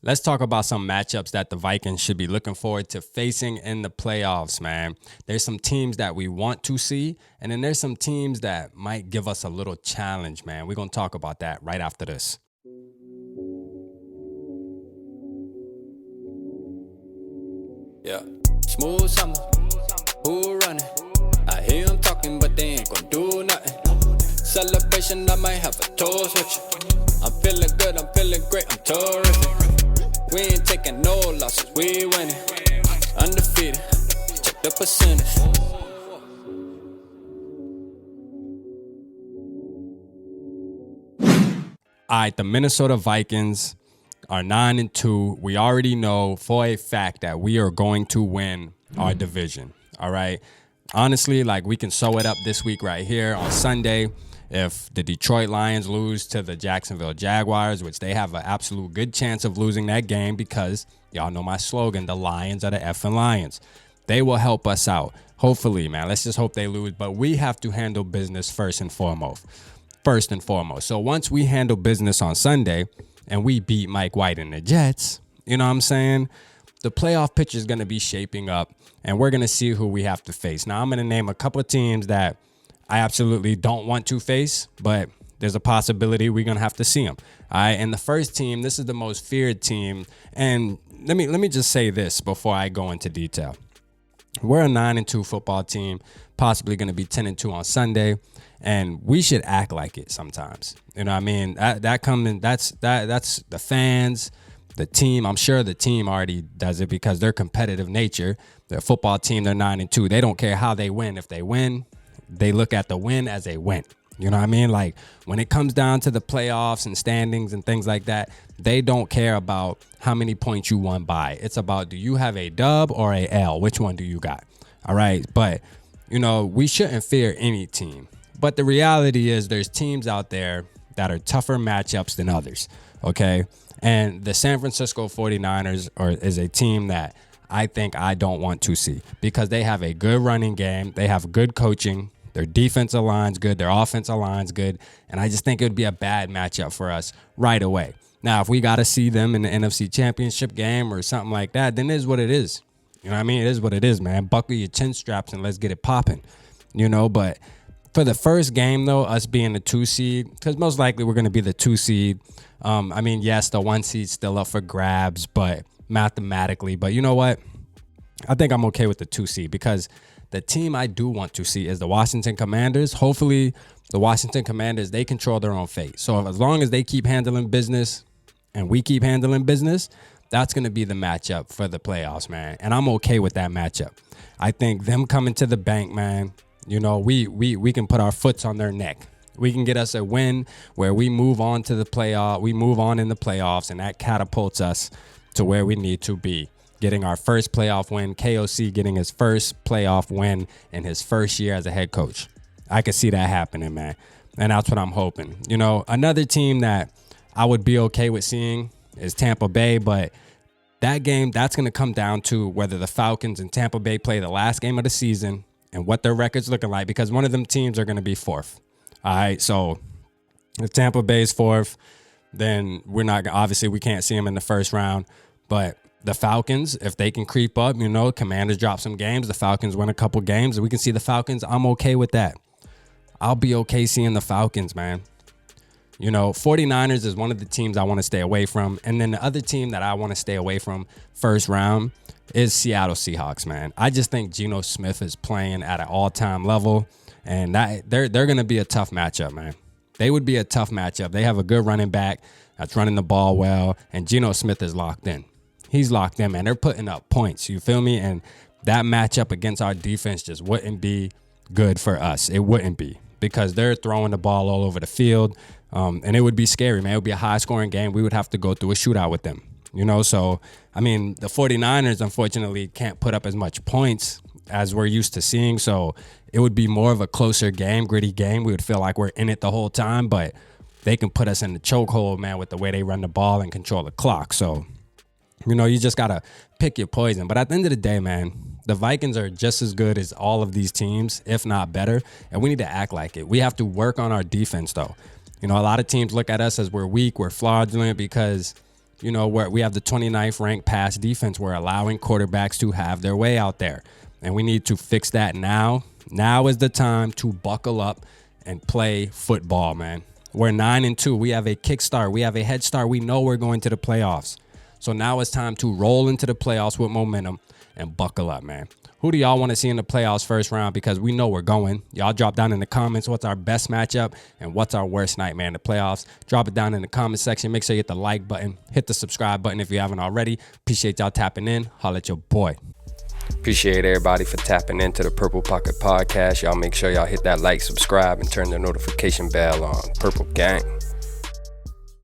Let's talk about some matchups that the Vikings should be looking forward to facing in the playoffs, man. There's some teams that we want to see, and then there's some teams that might give us a little challenge, man. We're going to talk about that right after this. Yeah. Smooth summer, who running? I hear them talking, but they ain't gon' do nothing. Celebration, I might have a toast with you. I'm feeling good, I'm feeling great, I'm terrific. We ain't taking no losses, we winning. Undefeated, check the percentage. All right, the Minnesota Vikings are 9-2. We already know for a fact that we are going to win our division. All right. Honestly, like, we can sew it up this week right here on Sunday. If the Detroit Lions lose to the Jacksonville Jaguars, which they have an absolute good chance of losing that game because y'all know my slogan, the Lions are the effing Lions. They will help us out. Hopefully, man. Let's just hope they lose. But we have to handle business first and foremost. So once we handle business on Sunday and we beat Mike White and the Jets, you know what I'm saying? The playoff picture is going to be shaping up, and we're going to see who we have to face. Now, I'm going to name a couple of teams that I absolutely don't want to face, but there's a possibility we're going to have to see them. All right, and the first team, this is the most feared team, and let me just say this before I go into detail. We're a 9-2 football team, possibly going to be 10-2 on Sunday, and we should act like it sometimes. You know what I mean? That's the fans, the team. I'm sure the team already does it because they're competitive nature. The football team, they're 9-2. They don't care how they win. If they win, they look at the win as a win. You know what I mean? Like, when it comes down to the playoffs and standings and things like that, they don't care about how many points you won by. It's about, do you have a dub or a L? Which one do you got? All right. But, you know, we shouldn't fear any team. But the reality is there's teams out there that are tougher matchups than others. Okay. And the San Francisco 49ers is a team that I think I don't want to see because they have a good running game. They have good coaching. Their defensive line's good. Their offensive line's good. And I just think it would be a bad matchup for us right away. Now, if we got to see them in the NFC Championship game or something like that, then it is what it is. You know what I mean? It is what it is, man. Buckle your chin straps and let's get it popping. You know, but for the first game, though, us being the 2 seed, because most likely we're going to be the 2 seed. I mean, yes, the 1 seed's still up for grabs, but mathematically. But you know what? I think I'm okay with the 2 seed because the team I do want to see is the Washington Commanders. Hopefully, the Washington Commanders, they control their own fate. So as long as they keep handling business and we keep handling business, that's going to be the matchup for the playoffs, man. And I'm okay with that matchup. I think them coming to the bank, man, you know, we can put our foots on their neck. We can get us a win where we move on to the playoff. We move on in the playoffs, and that catapults us to where we need to be. Getting our first playoff win, KOC getting his first playoff win in his first year as a head coach. I could see that happening, man. And that's what I'm hoping. You know, another team that I would be okay with seeing is Tampa Bay, but that game, that's going to come down to whether the Falcons and Tampa Bay play the last game of the season and what their record's looking like, because one of them teams are going to be fourth. All right, so if Tampa Bay's fourth, then we're not, obviously we can't see them in the first round, but the Falcons, if they can creep up, you know, Commanders drop some games, the Falcons win a couple games, and we can see the Falcons, I'm okay with that. I'll be okay seeing the Falcons, man. You know, 49ers is one of the teams I want to stay away from. And then the other team that I want to stay away from first round is Seattle Seahawks, man. I just think Geno Smith is playing at an all-time level, and that they're going to be a tough matchup, man. They would be a tough matchup. They have a good running back that's running the ball well, and Geno Smith is locked in. He's locked in, man. They're putting up points, you feel me? And that matchup against our defense just wouldn't be good for us. It wouldn't be, because they're throwing the ball all over the field. And it would be scary, man. It would be a high-scoring game. We would have to go through a shootout with them, you know? So, I mean, the 49ers, unfortunately, can't put up as much points as we're used to seeing. So it would be more of a closer game, gritty game. We would feel like we're in it the whole time, but they can put us in the chokehold, man, with the way they run the ball and control the clock. So, you know, you just got to pick your poison. But at the end of the day, man, the Vikings are just as good as all of these teams, if not better, and we need to act like it. We have to work on our defense, though. You know, a lot of teams look at us as we're weak, we're fraudulent because, You know, where we have the 29th ranked pass defense. We're allowing quarterbacks to have their way out there. And we need to fix that now. Now is the time to buckle up and play football, man. We're 9-2. We have a kickstart. We have a head start. We know we're going to the playoffs. So now it's time to roll into the playoffs with momentum and buckle up, man. Who do y'all want to see in the playoffs first round? Because we know we're going. Y'all drop down in the comments what's our best matchup and what's our worst nightmare in the playoffs. Drop it down in the comment section. Make sure you hit the like button. Hit the subscribe button if you haven't already. Appreciate y'all tapping in. Holla at your boy. Appreciate everybody for tapping into the Purple Pocket Podcast. Y'all make sure y'all hit that like, subscribe, and turn the notification bell on. Purple Gang.